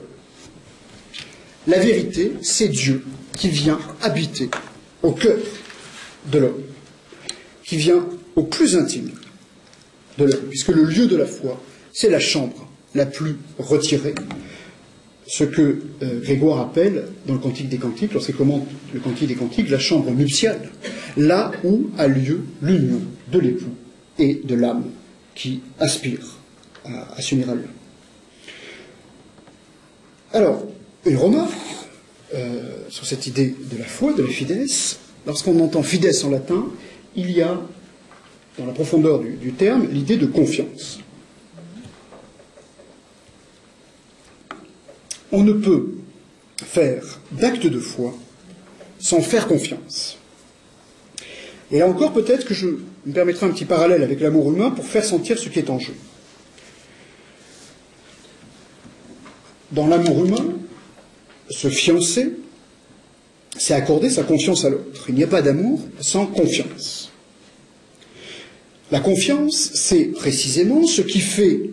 La vérité, c'est Dieu qui vient habiter au cœur de l'homme, qui vient au plus intime de l'homme, puisque le lieu de la foi, c'est la chambre la plus retirée, ce que Grégoire appelle, dans le Cantique des Cantiques, lorsqu'il commente le Cantique des Cantiques, la chambre nuptiale, là où a lieu l'union de l'époux et de l'âme qui aspire à s'unir à lui. Alors, une remarque sur cette idée de la foi, de la fides. Lorsqu'on entend fides en latin, il y a, dans la profondeur du terme, l'idée de confiance. On ne peut faire d'acte de foi sans faire confiance. Et là encore, peut-être que je me permettrai un petit parallèle avec l'amour humain pour faire sentir ce qui est en jeu. Dans l'amour humain, se fiancer, c'est accorder sa confiance à l'autre. Il n'y a pas d'amour sans confiance. La confiance, c'est précisément ce qui fait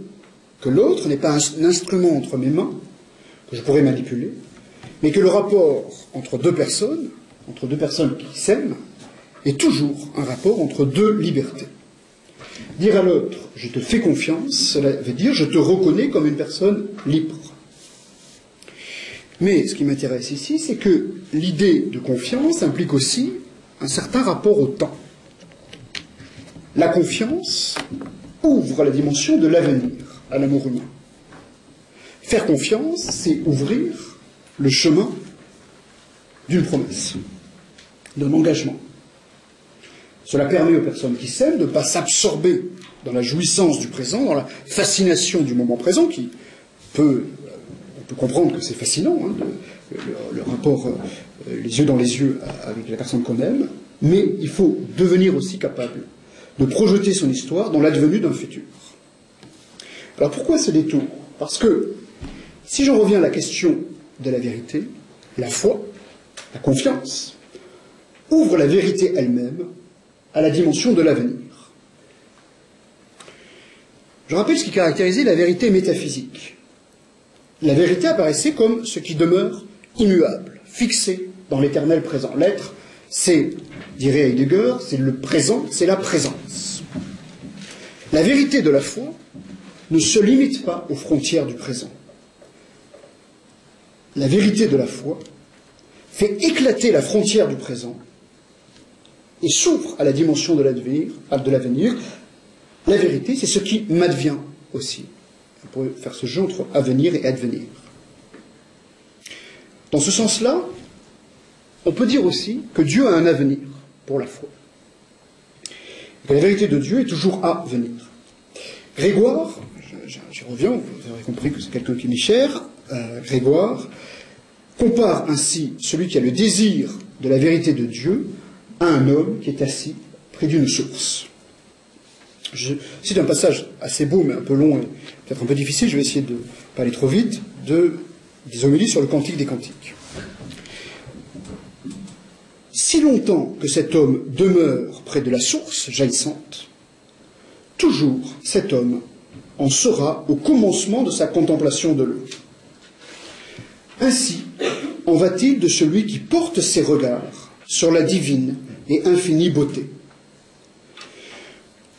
que l'autre n'est pas un instrument entre mes mains, que je pourrais manipuler, mais que le rapport entre deux personnes qui s'aiment, est toujours un rapport entre deux libertés. Dire à l'autre « je te fais confiance », cela veut dire « je te reconnais comme une personne libre ». Mais ce qui m'intéresse ici, c'est que l'idée de confiance implique aussi un certain rapport au temps. La confiance ouvre la dimension de l'avenir à l'amour humain. Faire confiance, c'est ouvrir le chemin d'une promesse, d'un engagement. Cela permet aux personnes qui s'aiment de ne pas s'absorber dans la jouissance du présent, dans la fascination du moment présent, qui peut, on peut comprendre que c'est fascinant, hein, le rapport les yeux dans les yeux avec la personne qu'on aime, mais il faut devenir aussi capable de projeter son histoire dans l'advenu d'un futur. Alors pourquoi ce détour? Parce que, si j'en reviens à la question de la vérité, la foi, la confiance, ouvre la vérité elle-même à la dimension de l'avenir. Je rappelle ce qui caractérisait la vérité métaphysique. La vérité apparaissait comme ce qui demeure immuable, fixé dans l'éternel présent. L'être, c'est, dirait Heidegger, c'est le présent, c'est la présence. La vérité de la foi ne se limite pas aux frontières du présent. La vérité de la foi fait éclater la frontière du présent et s'ouvre à la dimension de l'avenir. La vérité, c'est ce qui m'advient aussi. On pourrait faire ce jeu entre avenir et advenir. Dans ce sens-là, on peut dire aussi que Dieu a un avenir pour la foi. Que la vérité de Dieu est toujours à venir. Grégoire, j'y reviens, vous aurez compris que c'est quelqu'un qui m'est cher, Grégoire compare ainsi celui qui a le désir de la vérité de Dieu à un homme qui est assis près d'une source. C'est un passage assez beau, mais un peu long et peut-être un peu difficile, je vais essayer de ne pas aller trop vite, des homélies sur le Cantique des Cantiques. Si longtemps que cet homme demeure près de la source jaillissante, toujours cet homme en sera au commencement de sa contemplation de l'eau. Ainsi en va-t-il de celui qui porte ses regards sur la divine et infinie beauté.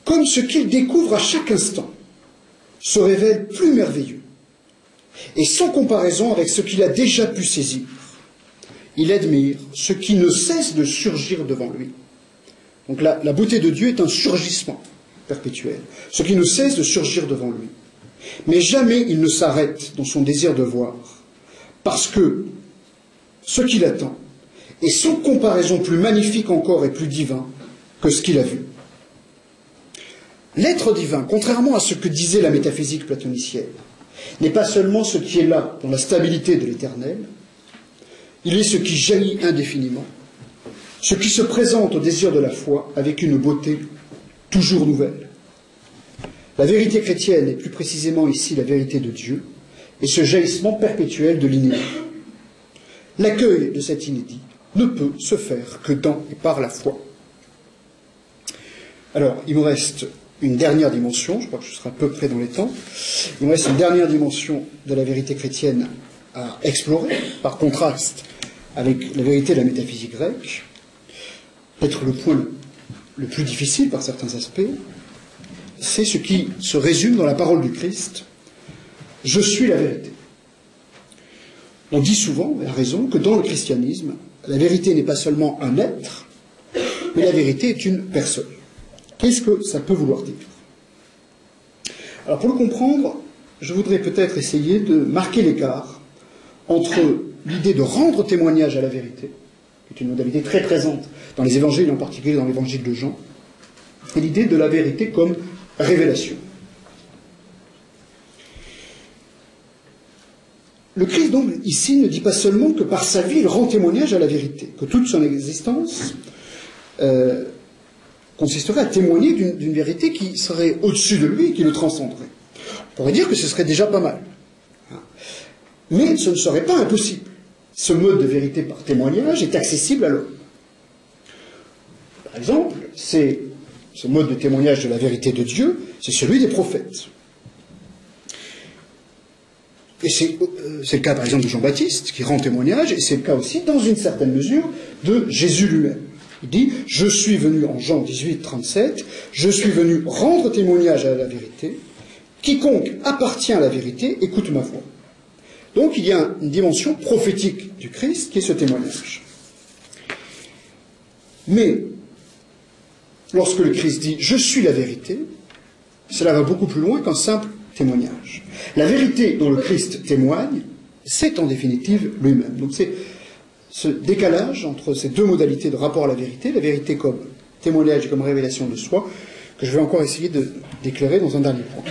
Comme ce qu'il découvre à chaque instant se révèle plus merveilleux, et sans comparaison avec ce qu'il a déjà pu saisir, il admire ce qui ne cesse de surgir devant lui. Donc la beauté de Dieu est un surgissement perpétuel, ce qui ne cesse de surgir devant lui. Mais jamais il ne s'arrête dans son désir de voir, parce que ce qu'il attend est sans comparaison plus magnifique encore et plus divin que ce qu'il a vu. L'être divin, contrairement à ce que disait la métaphysique platonicienne, n'est pas seulement ce qui est là dans la stabilité de l'éternel, il est ce qui jaillit indéfiniment, ce qui se présente au désir de la foi avec une beauté toujours nouvelle. La vérité chrétienne, et plus précisément ici la vérité de Dieu, est ce jaillissement perpétuel de l'inédit. L'accueil de cet inédit ne peut se faire que dans et par la foi. Alors, il me reste une dernière dimension, je crois que je serai à peu près dans les temps, il me reste une dernière dimension de la vérité chrétienne à explorer, par contraste avec la vérité de la métaphysique grecque, peut-être le point le plus difficile par certains aspects, c'est ce qui se résume dans la parole du Christ, « Je suis la vérité ». On dit souvent, et à raison, que dans le christianisme, la vérité n'est pas seulement un être, mais la vérité est une personne. Qu'est-ce que ça peut vouloir dire? Alors pour le comprendre, je voudrais peut-être essayer de marquer l'écart entre l'idée de rendre témoignage à la vérité, qui est une modalité très présente dans les évangiles, en particulier dans l'évangile de Jean, et l'idée de la vérité comme révélation. Le Christ, donc, ici, ne dit pas seulement que par sa vie, il rend témoignage à la vérité, que toute son existence consisterait à témoigner d'une vérité qui serait au-dessus de lui et qui le transcenderait. On pourrait dire que ce serait déjà pas mal. Mais ce ne serait pas impossible. Ce mode de vérité par témoignage est accessible à l'homme. Par exemple, ce mode de témoignage de la vérité de Dieu, c'est celui des prophètes. Et c'est le cas, par exemple, de Jean-Baptiste, qui rend témoignage, et c'est le cas aussi, dans une certaine mesure, de Jésus lui-même. Il dit, « Je suis venu, en Jean 18, 37, je suis venu rendre témoignage à la vérité. Quiconque appartient à la vérité, écoute ma voix. » Donc, il y a une dimension prophétique du Christ qui est ce témoignage. Mais, lorsque le Christ dit « Je suis la vérité », cela va beaucoup plus loin qu'un simple témoignage. La vérité dont le Christ témoigne, c'est en définitive lui-même. Donc c'est ce décalage entre ces deux modalités de rapport à la vérité comme témoignage et comme révélation de soi, que je vais encore essayer d'éclairer dans un dernier point.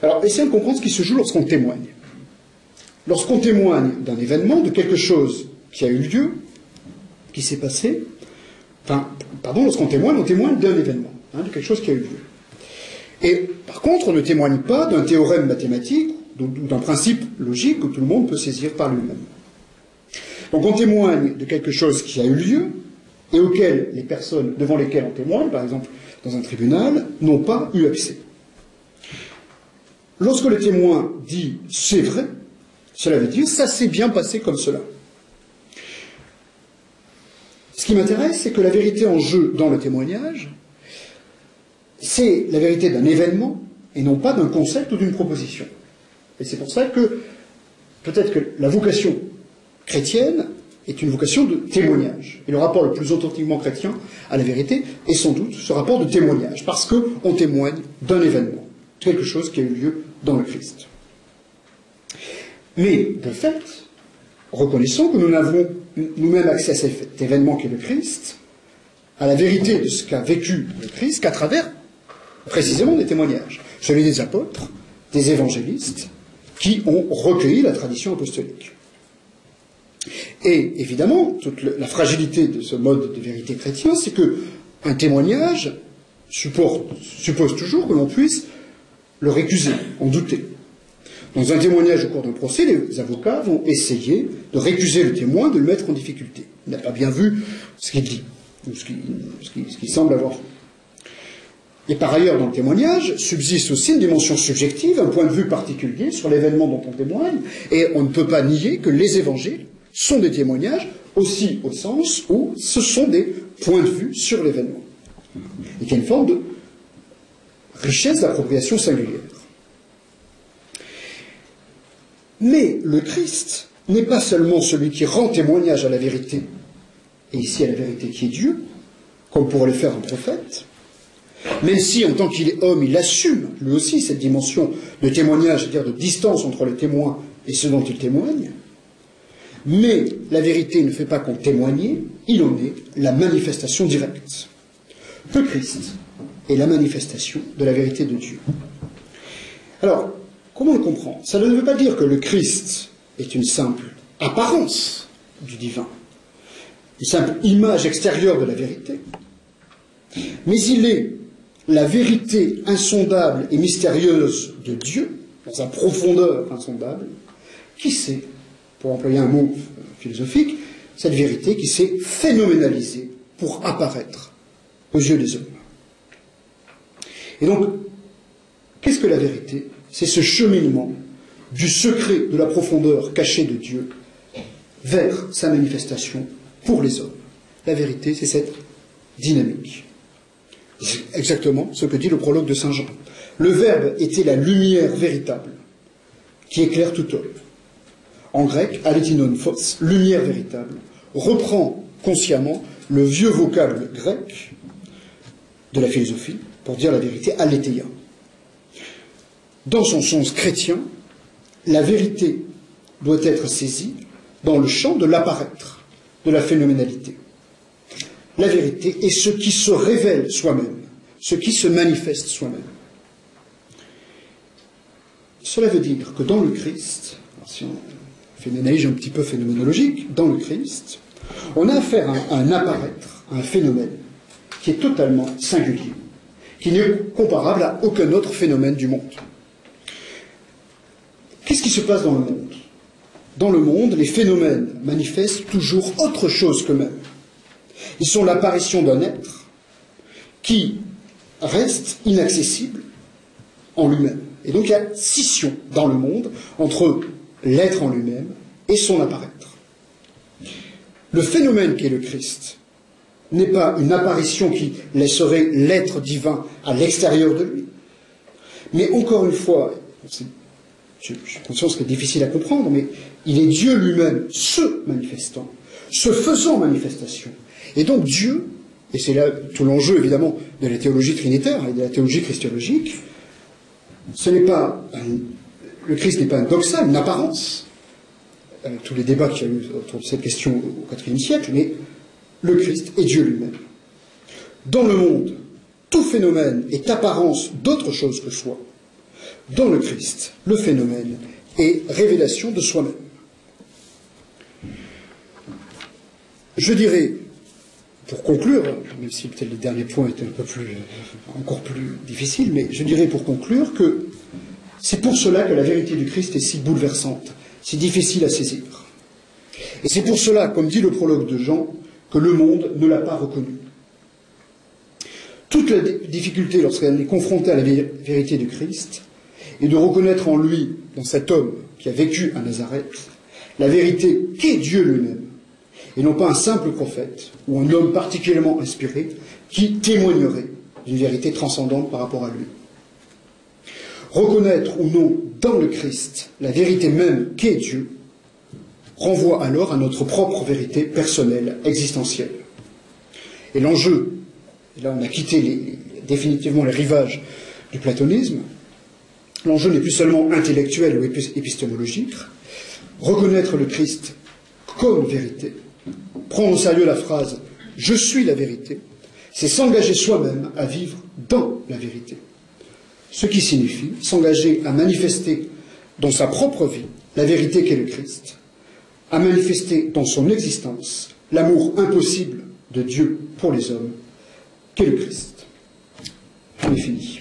Alors, essayons de comprendre ce qui se joue lorsqu'on témoigne. Lorsqu'on témoigne d'un événement, de quelque chose qui a eu lieu, qui s'est passé, lorsqu'on témoigne, on témoigne d'un événement, de quelque chose qui a eu lieu. Et par contre, on ne témoigne pas d'un théorème mathématique ou d'un principe logique que tout le monde peut saisir par lui-même. Donc on témoigne de quelque chose qui a eu lieu et auquel les personnes devant lesquelles on témoigne, par exemple dans un tribunal, n'ont pas eu accès. Lorsque le témoin dit « c'est vrai », cela veut dire « ça s'est bien passé comme cela ». Ce qui m'intéresse, c'est que la vérité en jeu dans le témoignage, c'est la vérité d'un événement et non pas d'un concept ou d'une proposition. Et c'est pour ça que peut-être que la vocation chrétienne est une vocation de témoignage. Et le rapport le plus authentiquement chrétien à la vérité est sans doute ce rapport de témoignage, parce qu'on témoigne d'un événement, quelque chose qui a eu lieu dans le Christ. Mais, de fait, reconnaissons que nous n'avons nous-mêmes accès à cet événement qu'est le Christ, à la vérité de ce qu'a vécu le Christ, qu'à travers précisément des témoignages, celui des apôtres, des évangélistes, qui ont recueilli la tradition apostolique. Et évidemment, toute la fragilité de ce mode de vérité chrétien, c'est qu'un témoignage suppose toujours que l'on puisse le récuser, en douter. Dans un témoignage au cours d'un procès, les avocats vont essayer de récuser le témoin, de le mettre en difficulté. Il n'a pas bien vu ce qu'il dit, ou ce qu'il semble avoir vu. Et par ailleurs, dans le témoignage, subsiste aussi une dimension subjective, un point de vue particulier sur l'événement dont on témoigne, et on ne peut pas nier que les évangiles sont des témoignages aussi au sens où ce sont des points de vue sur l'événement. Et qu'il y a une forme de richesse d'appropriation singulière. Mais le Christ n'est pas seulement celui qui rend témoignage à la vérité, et ici à la vérité qui est Dieu, comme pourrait le faire un prophète, même si en tant qu'il est homme, il assume lui aussi cette dimension de témoignage, c'est-à-dire de distance entre le témoin et ce dont il témoigne, mais la vérité ne fait pas qu'en témoigner, il en est la manifestation directe. Le Christ est la manifestation de la vérité de Dieu. Alors, comment le comprendre? Ça ne veut pas dire que le Christ est une simple apparence du divin, une simple image extérieure de la vérité, mais il est la vérité insondable et mystérieuse de Dieu, dans sa profondeur insondable, qui s'est, pour employer un mot philosophique, cette vérité qui s'est phénoménalisée pour apparaître aux yeux des hommes. Et donc, qu'est-ce que la vérité? C'est ce cheminement du secret de la profondeur cachée de Dieu vers sa manifestation pour les hommes. La vérité, c'est cette dynamique. C'est exactement ce que dit le prologue de Saint Jean. Le Verbe était la lumière véritable qui éclaire tout homme. En grec, alethinon phos, lumière véritable, reprend consciemment le vieux vocable grec de la philosophie pour dire la vérité, aletheia. Dans son sens chrétien, la vérité doit être saisie dans le champ de l'apparaître, de la phénoménalité. La vérité est ce qui se révèle soi-même, ce qui se manifeste soi-même. Cela veut dire que dans le Christ, si on fait une analyse un petit peu phénoménologique, dans le Christ, on a affaire à un apparaître, à un phénomène qui est totalement singulier, qui n'est comparable à aucun autre phénomène du monde. Qu'est-ce qui se passe dans le monde? Dans le monde, les phénomènes manifestent toujours autre chose qu'eux-mêmes. Ils sont l'apparition d'un être qui reste inaccessible en lui-même. Et donc il y a scission dans le monde entre l'être en lui-même et son apparaître. Le phénomène qu'est le Christ n'est pas une apparition qui laisserait l'être divin à l'extérieur de lui. Mais encore une fois, je suis conscient que c'est difficile à comprendre, mais il est Dieu lui-même se manifestant, se faisant manifestation. Et donc Dieu, et c'est là tout l'enjeu évidemment de la théologie trinitaire et de la théologie christologique, le Christ n'est pas un doxal, une apparence, avec tous les débats qu'il y a eu autour de cette question au IVe siècle, mais le Christ est Dieu lui-même. Dans le monde, tout phénomène est apparence d'autre chose que soi. Dans le Christ, le phénomène est révélation de soi-même. Je dirais, pour conclure, même si peut-être le dernier point était encore plus difficile, mais je dirais pour conclure que c'est pour cela que la vérité du Christ est si bouleversante, si difficile à saisir. Et c'est pour cela, comme dit le prologue de Jean, que le monde ne l'a pas reconnu. Toute la difficulté lorsqu'elle est confrontée à la vérité du Christ est de reconnaître en lui, dans cet homme qui a vécu à Nazareth, la vérité qu'est Dieu lui-même, et non pas un simple prophète ou un homme particulièrement inspiré qui témoignerait d'une vérité transcendante par rapport à lui. Reconnaître ou non dans le Christ la vérité même qu'est Dieu renvoie alors à notre propre vérité personnelle, existentielle. Et l'enjeu, et là on a quitté définitivement les rivages du platonisme, l'enjeu n'est plus seulement intellectuel ou épistémologique. Reconnaître le Christ comme vérité, prendre au sérieux la phrase « Je suis la vérité », c'est s'engager soi-même à vivre dans la vérité. Ce qui signifie s'engager à manifester dans sa propre vie la vérité qu'est le Christ, a manifesté dans son existence l'amour impossible de Dieu pour les hommes, qu'est le Christ. J'en ai fini.